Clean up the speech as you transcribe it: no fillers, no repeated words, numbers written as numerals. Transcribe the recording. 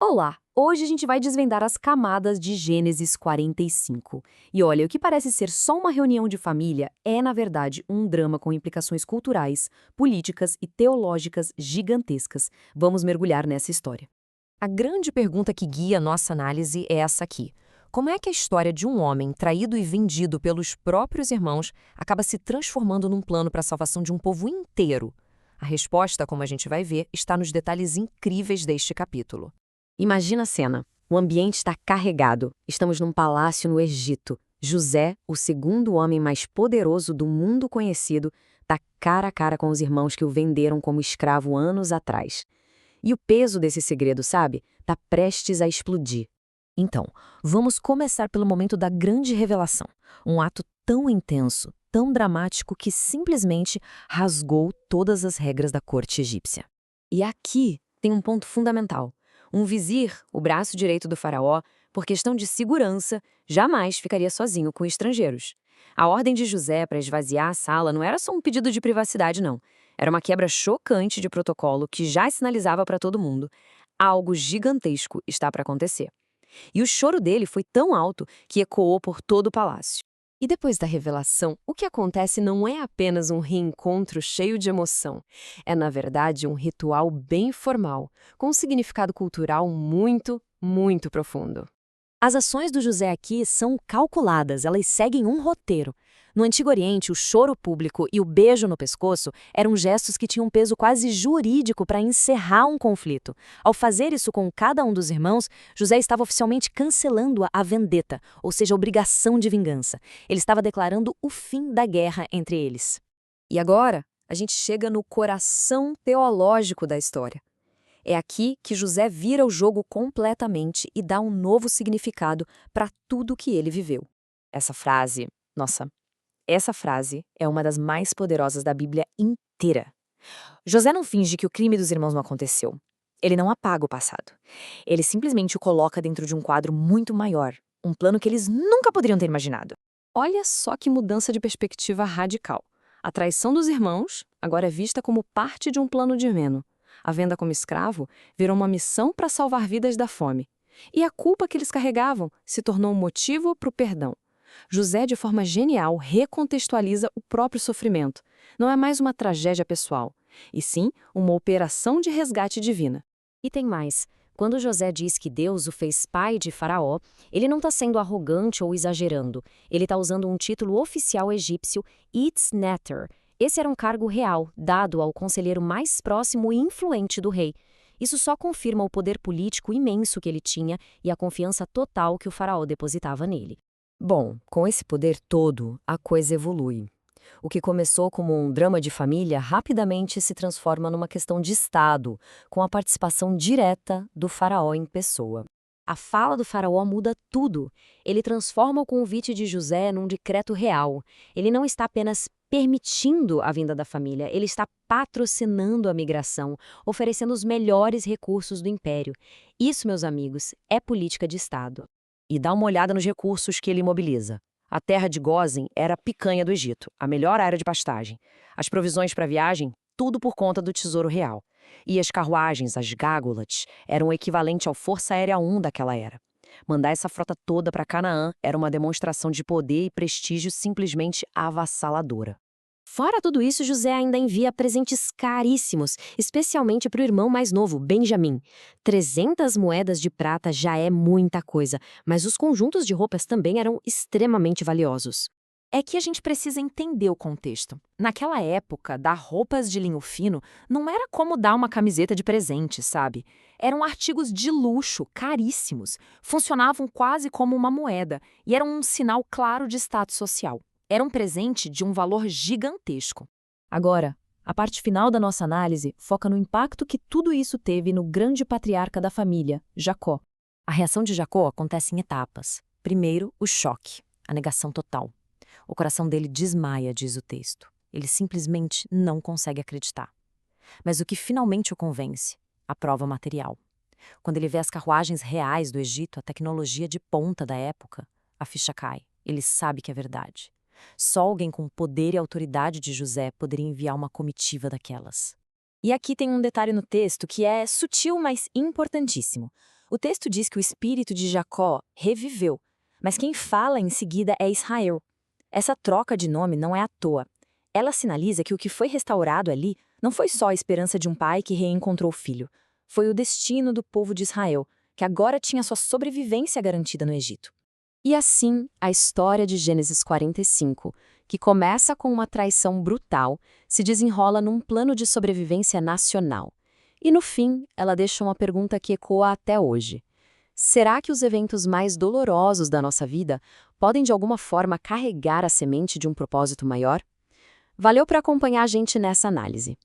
Olá! Hoje a gente vai desvendar as camadas de Gênesis 45. E olha, o que parece ser só uma reunião de família é, na verdade, um drama com implicações culturais, políticas e teológicas gigantescas. Vamos mergulhar nessa história. A grande pergunta que guia nossa análise é essa aqui. Como é que a história de um homem traído e vendido pelos próprios irmãos acaba se transformando num plano para a salvação de um povo inteiro? A resposta, como a gente vai ver, está nos detalhes incríveis deste capítulo. Imagina a cena. O ambiente está carregado. Estamos num palácio no Egito. José, o segundo homem mais poderoso do mundo conhecido, está cara a cara com os irmãos que o venderam como escravo anos atrás. E o peso desse segredo, sabe, está prestes a explodir. Então, vamos começar pelo momento da grande revelação. Um ato tão intenso, tão dramático que simplesmente rasgou todas as regras da corte egípcia. E aqui tem um ponto fundamental. Um vizir, o braço direito do faraó, por questão de segurança, jamais ficaria sozinho com estrangeiros. A ordem de José para esvaziar a sala não era só um pedido de privacidade, não. Era uma quebra chocante de protocolo que já sinalizava para todo mundo. Algo gigantesco está para acontecer. E o choro dele foi tão alto que ecoou por todo o palácio. E depois da revelação, o que acontece não é apenas um reencontro cheio de emoção. É, na verdade, um ritual bem formal, com um significado cultural muito, muito profundo. As ações do José aqui são calculadas, elas seguem um roteiro. No Antigo Oriente, o choro público e o beijo no pescoço eram gestos que tinham um peso quase jurídico para encerrar um conflito. Ao fazer isso com cada um dos irmãos, José estava oficialmente cancelando a vendetta, ou seja, a obrigação de vingança. Ele estava declarando o fim da guerra entre eles. E agora, a gente chega no coração teológico da história. É aqui que José vira o jogo completamente e dá um novo significado para tudo que ele viveu. Essa frase é uma das mais poderosas da Bíblia inteira. José não finge que o crime dos irmãos não aconteceu. Ele não apaga o passado. Ele simplesmente o coloca dentro de um quadro muito maior, um plano que eles nunca poderiam ter imaginado. Olha só que mudança de perspectiva radical. A traição dos irmãos agora é vista como parte de um plano divino. A venda como escravo virou uma missão para salvar vidas da fome. E a culpa que eles carregavam se tornou um motivo para o perdão. José, de forma genial, recontextualiza o próprio sofrimento. Não é mais uma tragédia pessoal, e sim uma operação de resgate divina. E tem mais. Quando José diz que Deus o fez pai de Faraó, ele não está sendo arrogante ou exagerando. Ele está usando um título oficial egípcio, Itz-Neter. Esse era um cargo real, dado ao conselheiro mais próximo e influente do rei. Isso só confirma o poder político imenso que ele tinha e a confiança total que o faraó depositava nele. Bom, com esse poder todo, a coisa evolui. O que começou como um drama de família rapidamente se transforma numa questão de Estado, com a participação direta do faraó em pessoa. A fala do faraó muda tudo. Ele transforma o convite de José num decreto real. Ele não está apenas permitindo a vinda da família, ele está patrocinando a migração, oferecendo os melhores recursos do império. Isso, meus amigos, é política de Estado. E dá uma olhada nos recursos que ele mobiliza. A terra de Gósen era a picanha do Egito, a melhor área de pastagem. As provisões para a viagem, tudo por conta do Tesouro Real. E as carruagens, as gágulas, eram o equivalente ao Força Aérea 1 daquela era. Mandar essa frota toda para Canaã era uma demonstração de poder e prestígio simplesmente avassaladora. Fora tudo isso, José ainda envia presentes caríssimos, especialmente para o irmão mais novo, Benjamim. 300 moedas de prata já é muita coisa, mas os conjuntos de roupas também eram extremamente valiosos. É que a gente precisa entender o contexto. Naquela época, dar roupas de linho fino não era como dar uma camiseta de presente, sabe? Eram artigos de luxo, caríssimos. Funcionavam quase como uma moeda e eram um sinal claro de status social. Era um presente de um valor gigantesco. Agora, a parte final da nossa análise foca no impacto que tudo isso teve no grande patriarca da família, Jacó. A reação de Jacó acontece em etapas. Primeiro, o choque, a negação total. O coração dele desmaia, diz o texto. Ele simplesmente não consegue acreditar. Mas o que finalmente o convence? A prova material. Quando ele vê as carruagens reais do Egito, a tecnologia de ponta da época, a ficha cai. Ele sabe que é verdade. Só alguém com o poder e autoridade de José poderia enviar uma comitiva daquelas. E aqui tem um detalhe no texto que é sutil, mas importantíssimo. O texto diz que o espírito de Jacó reviveu, mas quem fala em seguida é Israel. Essa troca de nome não é à toa. Ela sinaliza que o que foi restaurado ali não foi só a esperança de um pai que reencontrou o filho. Foi o destino do povo de Israel, que agora tinha sua sobrevivência garantida no Egito. E assim, a história de Gênesis 45, que começa com uma traição brutal, se desenrola num plano de sobrevivência nacional. E no fim, ela deixa uma pergunta que ecoa até hoje. Será que os eventos mais dolorosos da nossa vida podem de alguma forma carregar a semente de um propósito maior? Valeu por acompanhar a gente nessa análise.